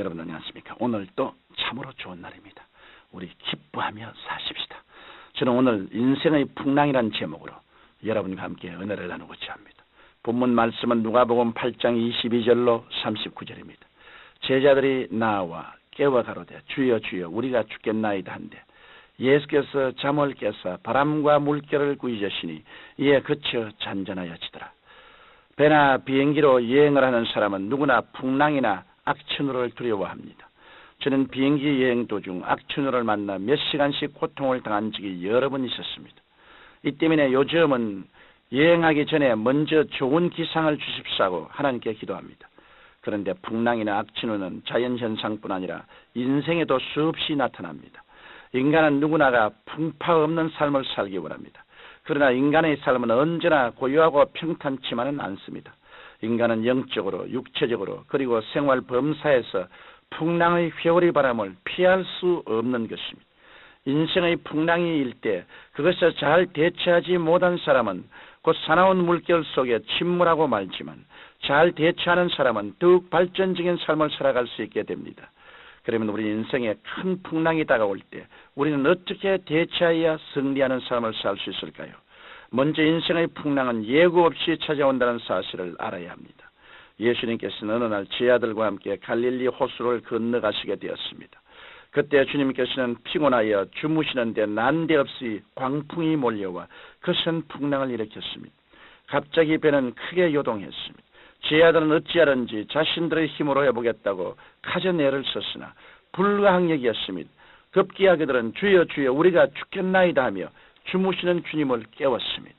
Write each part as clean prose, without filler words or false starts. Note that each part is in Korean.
여러분 안녕하십니까? 오늘 또 참으로 좋은 날입니다. 우리 기뻐하며 사십시다. 저는 오늘 인생의 풍랑이라는 제목으로 여러분과 함께 은혜를 나누고자 합니다. 본문 말씀은 누가복음 8장 22절로 39절입니다. 제자들이 나와 깨워 가로되 주여 주여 우리가 죽겠나이다 한데 예수께서 잠을 깨사 바람과 물결을 꾸짖으시니 이에 그쳐 잔잔하여지더라. 배나 비행기로 여행을 하는 사람은 누구나 풍랑이나 악천후를 두려워합니다. 저는 비행기 여행 도중 악천후를 만나 몇 시간씩 고통을 당한 적이 여러 번 있었습니다. 이 때문에 요즘은 여행하기 전에 먼저 좋은 기상을 주십사고 하나님께 기도합니다. 그런데 풍랑이나 악천후는 자연현상뿐 아니라 인생에도 수없이 나타납니다. 인간은 누구나가 풍파 없는 삶을 살기 원합니다. 그러나 인간의 삶은 언제나 고요하고 평탄치만은 않습니다. 인간은 영적으로, 육체적으로, 그리고 생활 범사에서 풍랑의 회오리 바람을 피할 수 없는 것입니다. 인생의 풍랑이 일 때 그것을 잘 대처하지 못한 사람은 곧 사나운 물결 속에 침몰하고 말지만 잘 대처하는 사람은 더욱 발전적인 삶을 살아갈 수 있게 됩니다. 그러면 우리 인생에 큰 풍랑이 다가올 때 우리는 어떻게 대처해야 승리하는 삶을 살 수 있을까요? 먼저 인생의 풍랑은 예고 없이 찾아온다는 사실을 알아야 합니다. 예수님께서는 어느 날 제 아들과 함께 갈릴리 호수를 건너가시게 되었습니다. 그때 주님께서는 피곤하여 주무시는데 난데없이 광풍이 몰려와 거센 풍랑을 일으켰습니다. 갑자기 배는 크게 요동했습니다. 제 아들은 어찌하든지 자신들의 힘으로 해보겠다고 카전애를 썼으나 불가항력이었습니다. 급기야 그들은 주여 주여 우리가 죽겠나이다 하며 주무시는 주님을 깨웠습니다.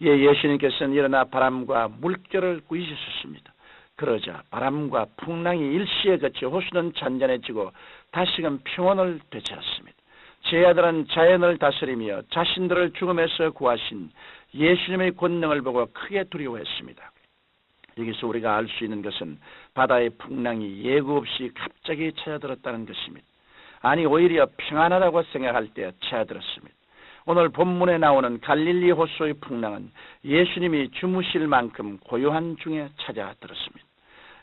예수님께서는 일어나 바람과 물결을 꾸짖으셨습니다. 그러자 바람과 풍랑이 일시에 그쳐 호수는 잔잔해지고 다시금 평온을 되찾았습니다. 제 아들은 자연을 다스리며 자신들을 죽음에서 구하신 예수님의 권능을 보고 크게 두려워했습니다. 여기서 우리가 알 수 있는 것은 바다의 풍랑이 예고 없이 갑자기 찾아들었다는 것입니다. 아니 오히려 평안하다고 생각할 때 찾아들었습니다. 오늘 본문에 나오는 갈릴리 호수의 풍랑은 예수님이 주무실 만큼 고요한 중에 찾아들었습니다.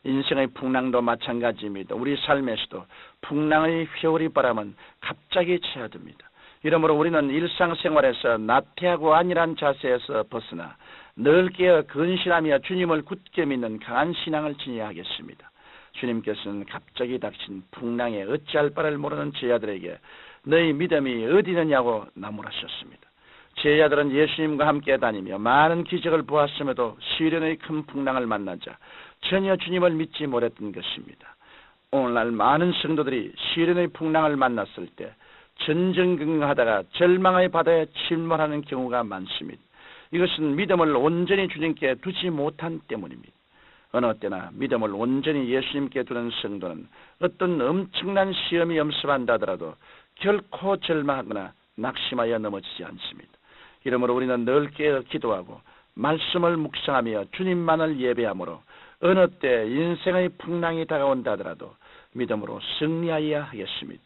인생의 풍랑도 마찬가지입니다. 우리 삶에서도 풍랑의 회오리 바람은 갑자기 찾아듭니다. 이러므로 우리는 일상생활에서 나태하고 안일한 자세에서 벗어나 늘 깨어 근신하며 주님을 굳게 믿는 강한 신앙을 지녀야 하겠습니다. 주님께서는 갑자기 닥친 풍랑에 어찌할 바를 모르는 제자들에게 너희 믿음이 어디 있느냐고 나무라셨습니다. 제자들은 예수님과 함께 다니며 많은 기적을 보았음에도 시련의 큰 풍랑을 만나자 전혀 주님을 믿지 못했던 것입니다. 오늘날 많은 성도들이 시련의 풍랑을 만났을 때 전전긍긍하다가 절망의 바다에 침몰하는 경우가 많습니다. 이것은 믿음을 온전히 주님께 두지 못한 때문입니다. 어느 때나 믿음을 온전히 예수님께 두는 성도는 어떤 엄청난 시험이 엄습한다 하더라도 결코 절망하거나 낙심하여 넘어지지 않습니다. 이러므로 우리는 늘 깨어 기도하고 말씀을 묵상하며 주님만을 예배하므로 어느 때 인생의 풍랑이 다가온다 하더라도 믿음으로 승리하여야 하겠습니다.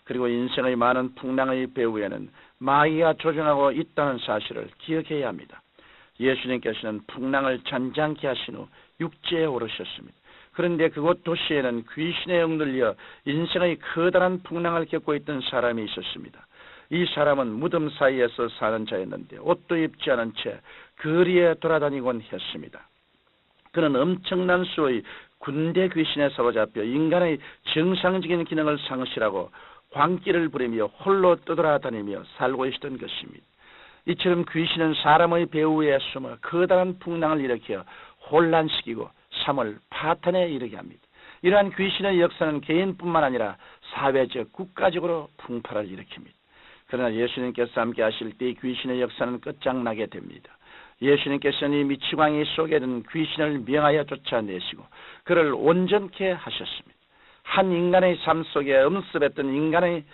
그리고 인생의 많은 풍랑의 배후에는 마귀가 조종하고 있다는 사실을 기억해야 합니다. 예수님께서는 풍랑을 잔잔케 하신 후 육지에 오르셨습니다. 그런데 그곳 도시에는 귀신에 억눌려 인생의 커다란 풍랑을 겪고 있던 사람이 있었습니다. 이 사람은 무덤 사이에서 사는 자였는데 옷도 입지 않은 채 거리에 돌아다니곤 했습니다. 그는 엄청난 수의 군대 귀신에 사로잡혀 인간의 정상적인 기능을 상실하고 광기를 부리며 홀로 떠돌아다니며 살고 있었던 것입니다. 이처럼 귀신은 사람의 배후에 숨어 커다란 풍랑을 일으켜 혼란시키고 삶을 파탄에 이르게 합니다. 이러한 귀신의 역사는 개인뿐만 아니라 사회적, 국가적으로 풍파를 일으킵니다. 그러나 예수님께서 함께 하실 때 귀신의 역사는 끝장나게 됩니다. 예수님께서는 이 미치광이 속에 든 귀신을 명하여 쫓아내시고 그를 온전케 하셨습니다. 한 인간의 삶 속에 엄습했던 인간의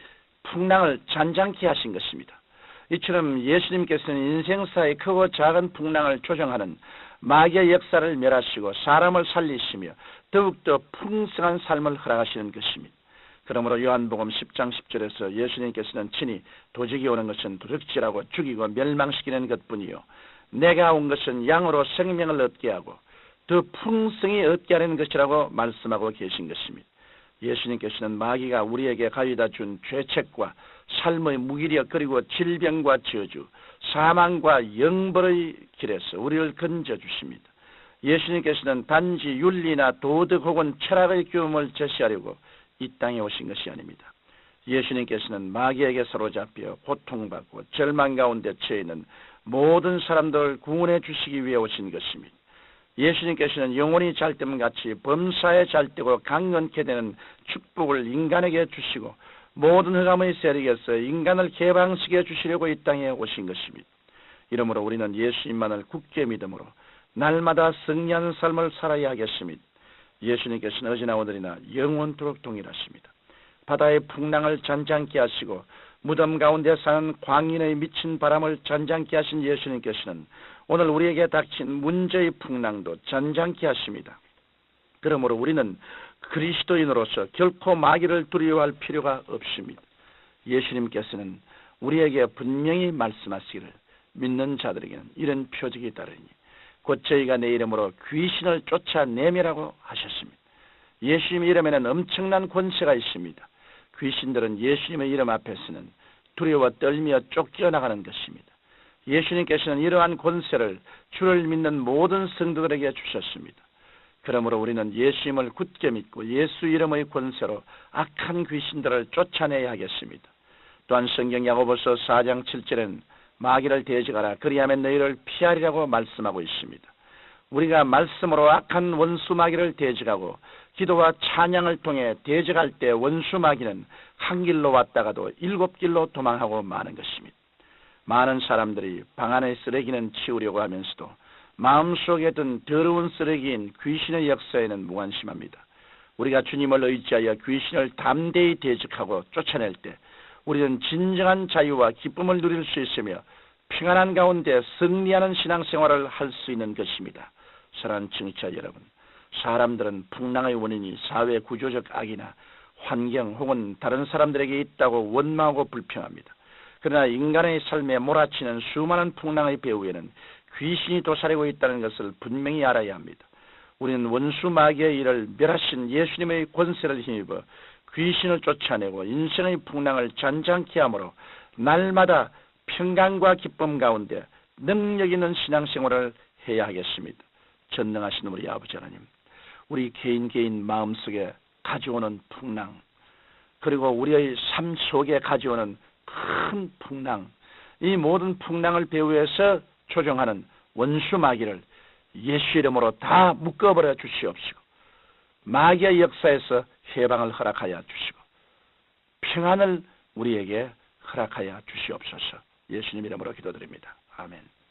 풍랑을 잔잔케 하신 것입니다. 이처럼 예수님께서는 인생사의 크고 작은 풍랑을 조정하는 마귀의 역사를 멸하시고 사람을 살리시며 더욱더 풍성한 삶을 허락하시는 것입니다. 그러므로 요한복음 10장 10절에서 예수님께서는 친히 도적이 오는 것은 도둑질하고 죽이고 멸망시키는 것뿐이요 내가 온 것은 양으로 생명을 얻게 하고 더 풍성히 얻게 하는 것이라고 말씀하고 계신 것입니다. 예수님께서는 마귀가 우리에게 가져다 준 죄책과 삶의 무기력 그리고 질병과 저주, 사망과 영벌의 길에서 우리를 건져주십니다. 예수님께서는 단지 윤리나 도덕 혹은 철학의 교훈을 제시하려고 이 땅에 오신 것이 아닙니다. 예수님께서는 마귀에게 사로잡혀 고통받고 절망 가운데 처해 있는 모든 사람들을 구원해 주시기 위해 오신 것입니다. 예수님께서는 영혼이 잘됨같이 범사에 잘되고 강건케 되는 축복을 인간에게 주시고 모든 흑암의 세력에서 인간을 개방시켜 주시려고 이 땅에 오신 것입니다. 이러므로 우리는 예수님만을 굳게 믿음으로 날마다 승리하는 삶을 살아야 하겠습니다. 예수님께서는 어제나 오늘이나 영원토록 동일하십니다. 바다의 풍랑을 잔잔케 하시고 무덤 가운데 사는 광인의 미친 바람을 잔잔케 하신 예수님께서는 오늘 우리에게 닥친 문제의 풍랑도 잔잔케 하십니다. 그러므로 우리는 그리스도인으로서 결코 마귀를 두려워할 필요가 없습니다. 예수님께서는 우리에게 분명히 말씀하시기를 믿는 자들에게는 이런 표적이 따르니 곧 저희가 내 이름으로 귀신을 쫓아내미라고 하셨습니다. 예수님 이름에는 엄청난 권세가 있습니다. 귀신들은 예수님의 이름 앞에서는 두려워 떨며 쫓겨나가는 것입니다. 예수님께서는 이러한 권세를 주를 믿는 모든 성도들에게 주셨습니다. 그러므로 우리는 예수님을 굳게 믿고 예수 이름의 권세로 악한 귀신들을 쫓아내야 하겠습니다. 또한 성경 야고보서 4장 7절에는 마귀를 대적하라 그리하면 너희를 피하리라고 말씀하고 있습니다. 우리가 말씀으로 악한 원수 마귀를 대적하고 기도와 찬양을 통해 대적할 때 원수 마귀는 한 길로 왔다가도 7길로 도망하고 마는 것입니다. 많은 사람들이 방 안의 쓰레기는 치우려고 하면서도 마음속에 든 더러운 쓰레기인 귀신의 역사에는 무관심합니다. 우리가 주님을 의지하여 귀신을 담대히 대적하고 쫓아낼 때 우리는 진정한 자유와 기쁨을 누릴 수 있으며 평안한 가운데 승리하는 신앙생활을 할 수 있는 것입니다. 사랑하는 청취자 여러분, 사람들은 풍랑의 원인이 사회 구조적 악이나 환경 혹은 다른 사람들에게 있다고 원망하고 불평합니다. 그러나 인간의 삶에 몰아치는 수많은 풍랑의 배후에는 귀신이 도사리고 있다는 것을 분명히 알아야 합니다. 우리는 원수 마귀의 일을 멸하신 예수님의 권세를 힘입어 귀신을 쫓아내고 인생의 풍랑을 잔잔케 함으로 날마다 평강과 기쁨 가운데 능력 있는 신앙생활을 해야 하겠습니다. 전능하신 우리 아버지 하나님, 우리 개인 마음속에 가져오는 풍랑, 그리고 우리의 삶 속에 가져오는 큰 풍랑, 이 모든 풍랑을 배후에서 조종하는 원수 마귀를 예수 이름으로 다 묶어버려 주시옵시고 마귀의 역사에서 해방을 허락하여 주시고 평안을 우리에게 허락하여 주시옵소서. 예수님 이름으로 기도드립니다. 아멘.